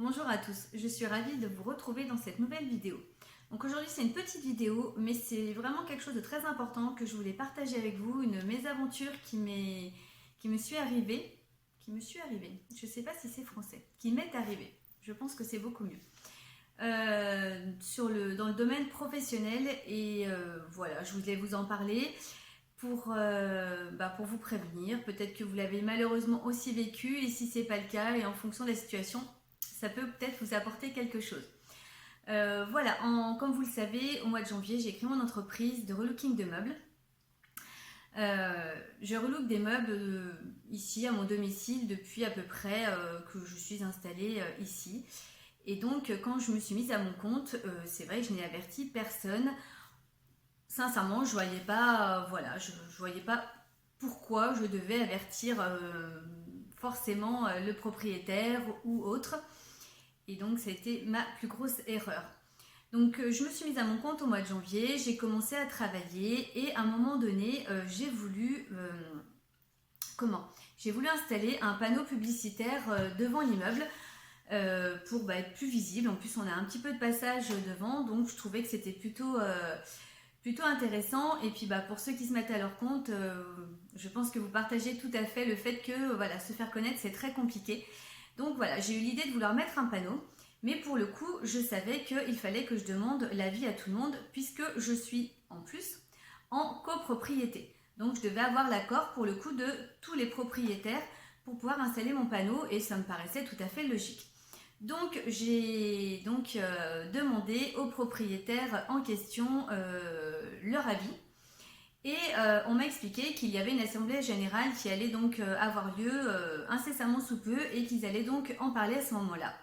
Bonjour à tous, je suis ravie de vous retrouver dans cette nouvelle vidéo. Donc aujourd'hui c'est une petite vidéo, mais c'est vraiment quelque chose de très important que je voulais partager avec vous, une mésaventure qui me suis arrivée, je ne sais pas si c'est français, qui m'est arrivée, je pense que c'est beaucoup mieux, dans le domaine professionnel et voilà, je voulais vous en parler pour vous prévenir, peut-être que vous l'avez malheureusement aussi vécu et si c'est pas le cas et en fonction de la situation, ça peut peut-être vous apporter quelque chose. Voilà, comme vous le savez, au mois de janvier, j'ai créé mon entreprise de relooking de meubles. Je relook des meubles ici à mon domicile depuis à peu près que je suis installée ici. Et donc, quand je me suis mise à mon compte, c'est vrai que je n'ai averti personne. Sincèrement, je voyais pas, voilà, je voyais pas pourquoi je devais avertir forcément le propriétaire ou autre. Et donc, c'était ma plus grosse erreur. Donc, je me suis mise à mon compte au mois de janvier, j'ai commencé à travailler et à un moment donné, j'ai voulu installer un panneau publicitaire devant l'immeuble pour être plus visible. En plus, on a un petit peu de passage devant, donc je trouvais que c'était plutôt intéressant. Et puis, pour ceux qui se mettent à leur compte, je pense que vous partagez tout à fait le fait que se faire connaître, c'est très compliqué. Donc voilà, j'ai eu l'idée de vouloir mettre un panneau, mais pour le coup, je savais qu'il fallait que je demande l'avis à tout le monde, puisque je suis en plus en copropriété. Donc je devais avoir l'accord pour le coup de tous les propriétaires pour pouvoir installer mon panneau, et ça me paraissait tout à fait logique. Donc j'ai demandé aux propriétaires en question leur avis. Et on m'a expliqué qu'il y avait une assemblée générale qui allait donc avoir lieu incessamment sous peu et qu'ils allaient donc en parler à ce moment-là.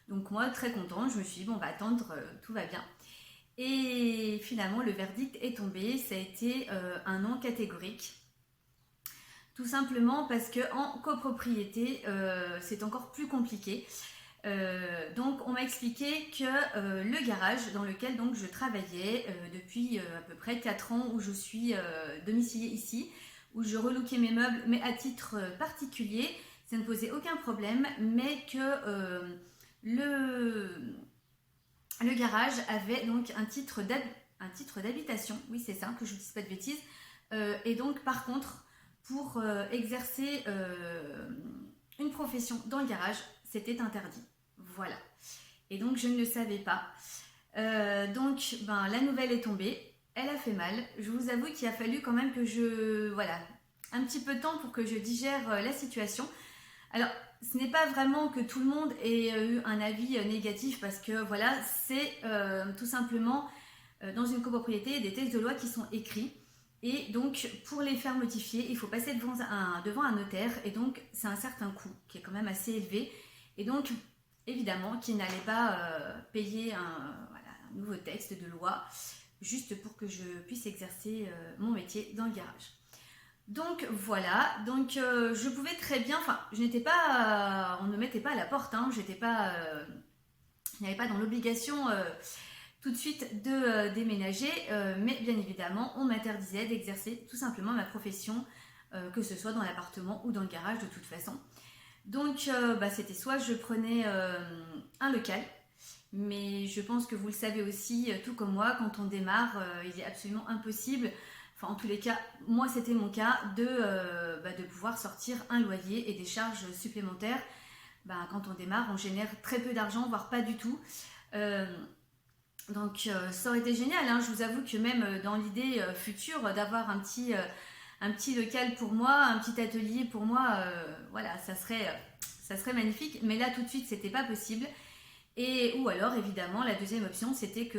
Donc moi, très contente, je me suis dit, bon, on va attendre, tout va bien. Et finalement, le verdict est tombé, ça a été un non catégorique. Tout simplement parce qu'en copropriété, c'est encore plus compliqué. Donc on m'a expliqué que le garage dans lequel donc je travaillais depuis à peu près 4 ans, où je suis domiciliée ici, où je relookais mes meubles mais à titre particulier, ça ne posait aucun problème, mais que le garage avait donc un titre d'habitation, oui c'est ça, que je ne dise pas de bêtises, et donc par contre pour exercer une profession dans le garage, c'était interdit. Voilà. Et donc, je ne le savais pas. La nouvelle est tombée. Elle a fait mal. Je vous avoue qu'il a fallu quand même que un petit peu de temps pour que je digère la situation. Alors, ce n'est pas vraiment que tout le monde ait eu un avis négatif parce que c'est tout simplement dans une copropriété des textes de loi qui sont écrits. Et donc, pour les faire modifier, il faut passer devant un notaire. Et donc, c'est un certain coût qui est quand même assez élevé. Et donc, évidemment, qui n'allait pas payer un nouveau texte de loi juste pour que je puisse exercer mon métier dans le garage. Donc voilà, je pouvais très bien, je n'étais pas, on ne me mettait pas à la porte, je n'avais pas dans l'obligation tout de suite de déménager, mais bien évidemment, on m'interdisait d'exercer tout simplement ma profession, que ce soit dans l'appartement ou dans le garage de toute façon. Donc c'était soit je prenais un local, mais je pense que vous le savez aussi, tout comme moi, quand on démarre, il est absolument impossible, en tous les cas, moi c'était mon cas, de pouvoir sortir un loyer et des charges supplémentaires. Quand on démarre, on génère très peu d'argent, voire pas du tout. Ça aurait été génial, je vous avoue que même dans l'idée future d'avoir un petit local pour moi, un petit atelier pour moi, ça serait magnifique. Mais là, tout de suite, c'était pas possible. Ou alors, évidemment, la deuxième option, c'était que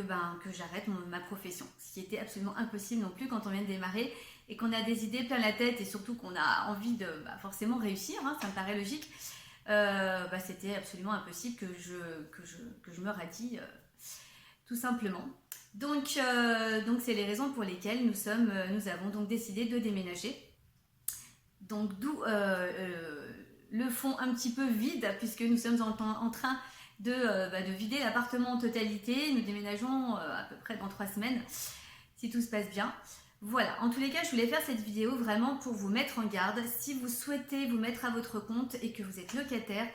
j'arrête ma profession. Ce qui était absolument impossible non plus quand on vient de démarrer et qu'on a des idées plein la tête et surtout qu'on a envie de forcément réussir, ça me paraît logique. C'était absolument impossible que je me radie, tout simplement. Donc c'est les raisons pour lesquelles nous avons donc décidé de déménager. Donc d'où le fond un petit peu vide, puisque nous sommes en train de vider l'appartement en totalité. Nous déménageons à peu près dans 3 semaines, si tout se passe bien. Voilà, en tous les cas, je voulais faire cette vidéo vraiment pour vous mettre en garde. Si vous souhaitez vous mettre à votre compte et que vous êtes locataire,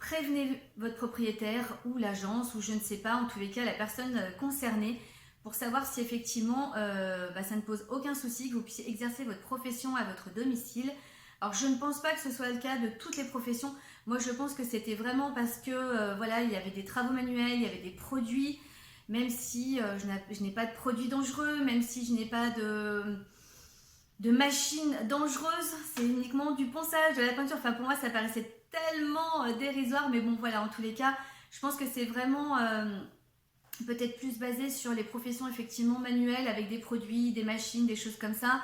prévenez votre propriétaire ou l'agence ou je ne sais pas, en tous les cas la personne concernée pour savoir si effectivement ça ne pose aucun souci que vous puissiez exercer votre profession à votre domicile. Alors je ne pense pas que ce soit le cas de toutes les professions. Moi je pense que c'était vraiment parce que voilà, il y avait des travaux manuels, il y avait des produits, même si je n'ai pas de produits dangereux, même si je n'ai pas de machines dangereuses, c'est uniquement du ponçage, de la peinture. Enfin pour moi ça paraissait tellement dérisoire, mais bon voilà, en tous les cas, je pense que c'est vraiment peut-être plus basé sur les professions effectivement manuelles avec des produits, des machines, des choses comme ça,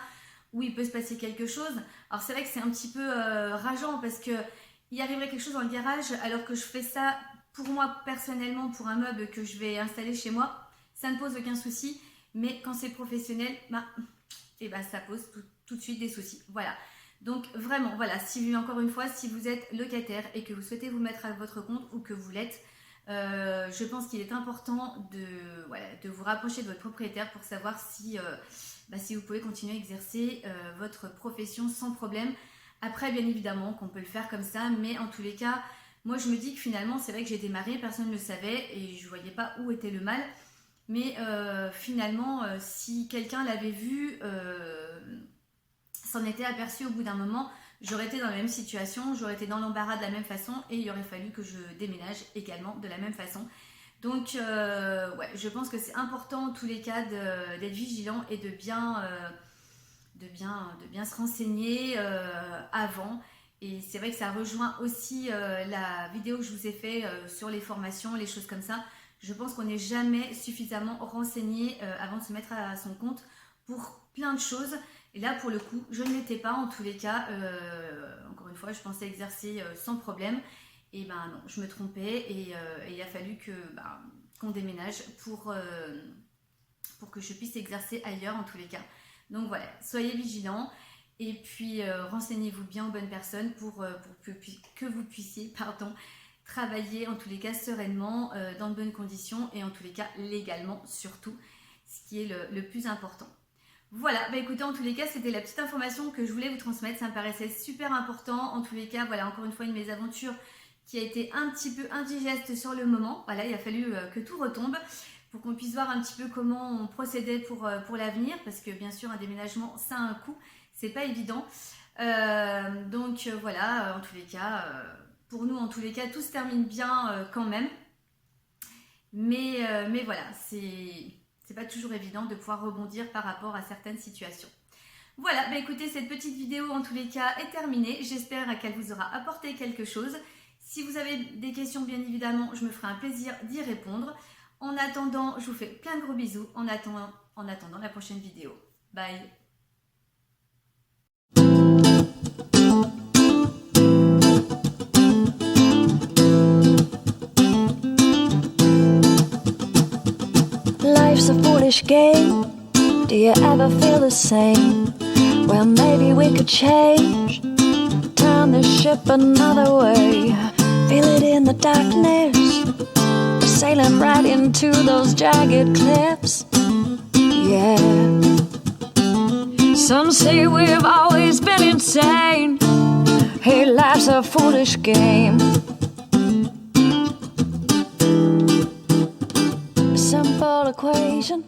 où il peut se passer quelque chose. Alors c'est vrai que c'est un petit peu rageant parce que il arriverait quelque chose dans le garage alors que je fais ça pour moi personnellement, pour un meuble que je vais installer chez moi, ça ne pose aucun souci, mais quand c'est professionnel, ça pose tout de suite des soucis. Voilà. Donc vraiment, voilà, encore une fois, si vous êtes locataire et que vous souhaitez vous mettre à votre compte ou que vous l'êtes, je pense qu'il est important de vous rapprocher de votre propriétaire pour savoir si vous pouvez continuer à exercer votre profession sans problème. Après, bien évidemment, qu'on peut le faire comme ça, mais en tous les cas, moi je me dis que finalement, c'est vrai que j'ai démarré, personne ne le savait et je ne voyais pas où était le mal. Mais finalement, si quelqu'un l'avait vu, s'en était aperçu au bout d'un moment, j'aurais été dans la même situation, j'aurais été dans l'embarras de la même façon et il aurait fallu que je déménage également de la même façon. Donc je pense que c'est important en tous les cas d'être vigilant et de bien se renseigner avant. Et c'est vrai que ça rejoint aussi la vidéo que je vous ai fait sur les formations, les choses comme ça. Je pense qu'on n'est jamais suffisamment renseigné avant de se mettre à son compte pour plein de choses. Et là, pour le coup, je ne l'étais pas en tous les cas. Encore une fois, je pensais exercer sans problème. Et non, je me trompais et il a fallu qu'on déménage pour que je puisse exercer ailleurs en tous les cas. Donc voilà, soyez vigilants et puis renseignez-vous bien aux bonnes personnes pour que vous puissiez travailler en tous les cas sereinement, dans de bonnes conditions et en tous les cas légalement surtout, ce qui est le plus important. Voilà, écoutez, en tous les cas, c'était la petite information que je voulais vous transmettre. Ça me paraissait super important. En tous les cas, voilà, encore une fois, une mésaventure qui a été un petit peu indigeste sur le moment. Voilà, il a fallu que tout retombe pour qu'on puisse voir un petit peu comment on procédait pour l'avenir. Parce que bien sûr, un déménagement, ça a un coût. C'est pas évident. Donc voilà, en tous les cas, pour nous, en tous les cas, tout se termine bien quand même. Mais voilà, c'est pas toujours évident de pouvoir rebondir par rapport à certaines situations. Voilà, écoutez, cette petite vidéo en tous les cas est terminée. J'espère qu'elle vous aura apporté quelque chose. Si vous avez des questions, bien évidemment, je me ferai un plaisir d'y répondre. En attendant, je vous fais plein de gros bisous. En attendant la prochaine vidéo. Bye. Life's a foolish game. Do you ever feel the same? Well, maybe we could change, turn the ship another way. Feel it in the darkness, sailing right into those jagged cliffs. Yeah. Some say we've always been insane. Hey, life's a foolish game. Simple equation,